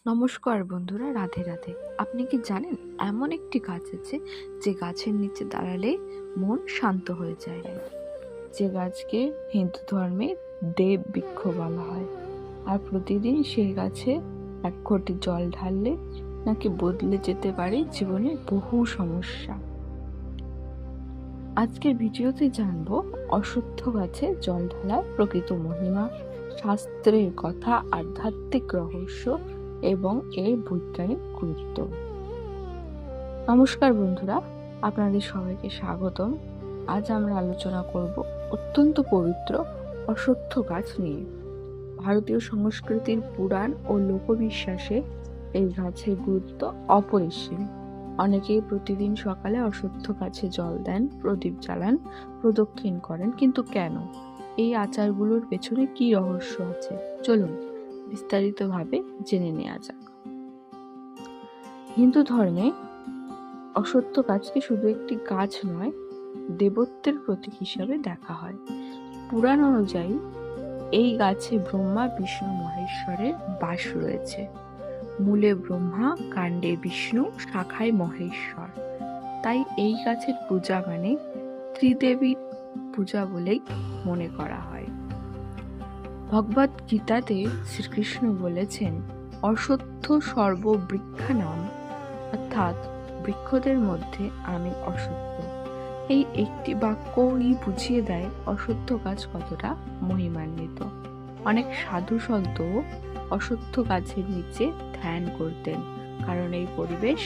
নমস্কার বন্ধুরা, রাধে রাধে। আপনি কি জানেন এমন একটি গাছ আছে যে গাছের নিচে দাঁড়ালে মন শান্ত হয়ে যায়, যে গাছকে হিন্দু ধর্মে দেব বৃক্ষ বলা হয়। আর প্রতিদিন সেই গাছে এক ঘটি জল ঢাললে নাকি বদলে যেতে পারে জীবনে বহু সমস্যা। আজকের ভিডিওতে জানবো অশ্বত্থ গাছে জল ঢালার প্রকৃত মহিমা, শাস্ত্রের কথা, আধ্যাত্মিক রহস্য এবং এর বৈজ্ঞানিক গুরুত্ব। নমস্কার বন্ধুরা, আপনাদের সবাইকে স্বাগতম। আজ আমরা আলোচনা করব অত্যন্ত পবিত্র অশ্বত্থ গাছ নিয়ে। ভারতীয় সংস্কৃতির পুরাণ ও লোকবিশ্বাসে এই গাছের গুরুত্ব অপরিসীম। অনেকেই প্রতিদিন সকালে অশ্বত্থ গাছে জল দেন, প্রদীপ জ্বালান, প্রদক্ষিণ করেন। কিন্তু কেন? এই আচারগুলোর পেছনে কি রহস্য আছে? চলুন বিস্তারিতভাবে জেনে নেওয়া যাক। হিন্দু ধর্মে অশ্বত্থ গাছকে শুধু একটি গাছ নয়, দেবত্বের প্রতীক হিসাবে দেখা হয়। পুরাণ অনুযায়ী এই গাছে ব্রহ্মা, বিষ্ণু, মহেশ্বরের বাস রয়েছে। মূলে ব্রহ্মা, কাণ্ডে বিষ্ণু, শাখায় মহেশ্বর। তাই এই গাছের পূজা মানে ত্রিদেবীর পূজা বলেই মনে করা হয়। ভগবদ গীতাতে শ্রীকৃষ্ণ বলেছেন, অশ্বত্থ সর্ববৃক্ষানাম, অর্থাৎ বৃক্ষদের মধ্যে আমি অশ্বত্থ। এই একটি বাক্যই বুঝিয়ে দেয় অশ্বত্থ গাছ কতটা মহিমান্বিত। অনেক সাধু সন্ত অশ্বত্থ গাছের নিচে ধ্যান করতেন, কারণ এই পরিবেশ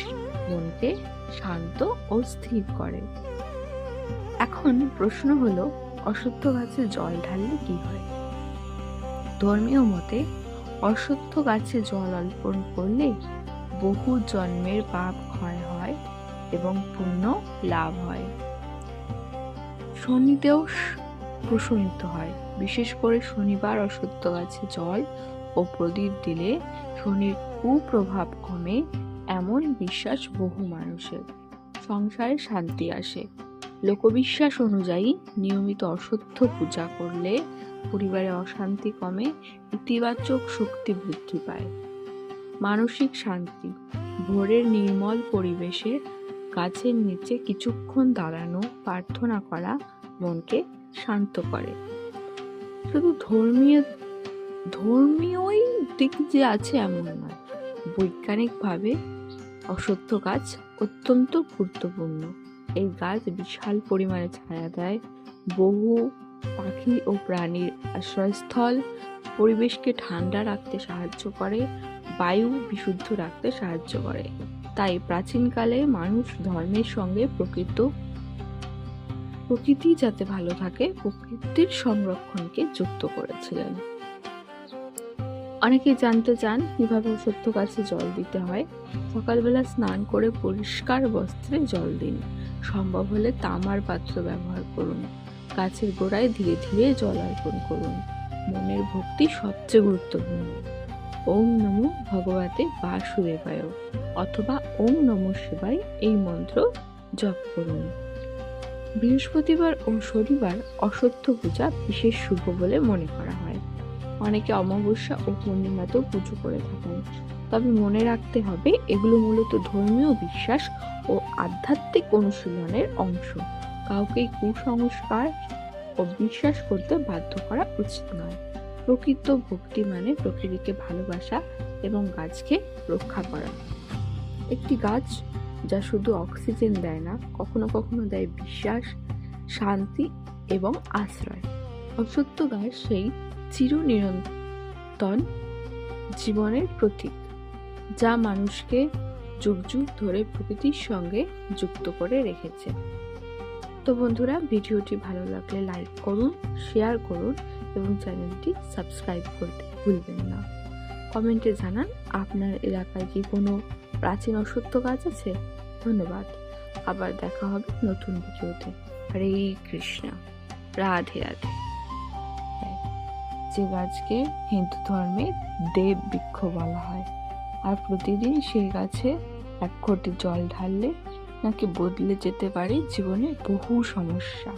মনকে শান্ত ও স্থির করে। এখন প্রশ্ন হলো, অশ্বত্থ গাছে জল ঢাললে কি হয়? ধর্মীয় মতে অশ্বত্থ গাছে জল অর্পণ করলে বহু জন্মের পাপ ক্ষয় হয় এবং পুণ্য লাভ হয়। শনিদেও প্রসন্নিত হয়। বিশেষ করে শনিবার অশ্বত্থ গাছে জল ও প্রদীপ দিলে শনির কুপ্রভাব কমে, এমন বিশ্বাস বহু মানুষের। সংসারে শান্তি আসে। লোকবিশ্বাস অনুযায়ী নিয়মিত অশ্বত্থ পূজা করলে পরিবারে অশান্তি কমে, ইতিবাচক শক্তি বৃদ্ধি পায়। মানসিক শান্তি। ভোরের নির্মল পরিবেশে গাছের নিচে কিছুক্ষণ দাঁড়ানো, প্রার্থনা করা মনকে শান্ত করে। শুধু ধর্মীয়ই দিক যে আছে এমন নয়, বৈজ্ঞানিকভাবে অশ্বত্থ গাছ অত্যন্ত গুরুত্বপূর্ণ। এই গাছ বিশাল পরিমাণে ছায়া দেয়, বহু পাখি ও প্রাণীর আশ্রয়স্থল, পরিবেশকে ঠান্ডা রাখতে সাহায্য করে, বায়ু বিশুদ্ধ রাখতে সাহায্য করে। তাই প্রাচীনকালে মানুষ ধর্মের সঙ্গে প্রকৃতি যাতে ভালো থাকে, প্রকৃতির সংরক্ষণকে যুক্ত করেছিলেন। অনেকে জানতে চান কিভাবে অশ্বত্থ গাছে জল দিতে হয়। সকালবেলা স্নান করে পরিষ্কার বস্ত্রে জল দিন। সম্ভব হলে তামার পাত্র ব্যবহার করুন। গাছের গোড়ায় ধীরে ধীরে জল অর্পণ করুন। মনের ভক্তি সবচেয়ে গুরুত্বপূর্ণ। ওম নমো ভগবতে বাসুদেবায় অথবা ওম নমঃ শিবায় এই মন্ত্র জপ করুন। বৃহস্পতিবার ও শনিবার অশ্বত্থ পূজা বিশেষ শুভ বলে মনে করা হয়। অনেকে অমাবস্যা ও পূর্ণিমাতেও পুজো করে থাকেন। তবে মনে রাখতে হবে, এগুলো মূলত ধর্মীয় বিশ্বাস ও আধ্যাত্মিক অনুশীলনের অংশ। কাউকে কুসংস্কার ও বিশ্বাস করতে বাধ্য করা উচিত নয়। প্রকৃত ভক্তি মানে প্রকৃতিকে ভালোবাসা এবং গাছকে রক্ষা করা। একটি গাছ যা শুধু অক্সিজেন দেয় না, কখনো কখনো দেয় বিশ্বাস, শান্তি এবং আশ্রয়। অশ্বত্থ গাছ সেই চিরনিরন্তন জীবনের প্রতীক, যা মানুষকে যুগ যুগ ধরে প্রকৃতির সঙ্গে যুক্ত করে রেখেছে। তো বন্ধুরা, ভিডিওটি ভালো লাগলে লাইক করুন, শেয়ার করুন এবং চ্যানেলটি সাবস্ক্রাইব করতে ভুলবেন না। কমেন্টে জানান আপনার এলাকায় কি কোনো প্রাচীন অশ্বত্থ গাছ আছে। ধন্যবাদ। আবার দেখা হবে নতুন ভিডিওতে। হরে কৃষ্ণ, রাধে রাধে। যে গাছকে হিন্দু ধর্মে দেব বৃক্ষ বলা হয়, আর প্রতিদিন সেই গাছে এক ঘটি জল ঢাললে নাকি বদলে যেতে পারে জীবনে বহু সমস্যা।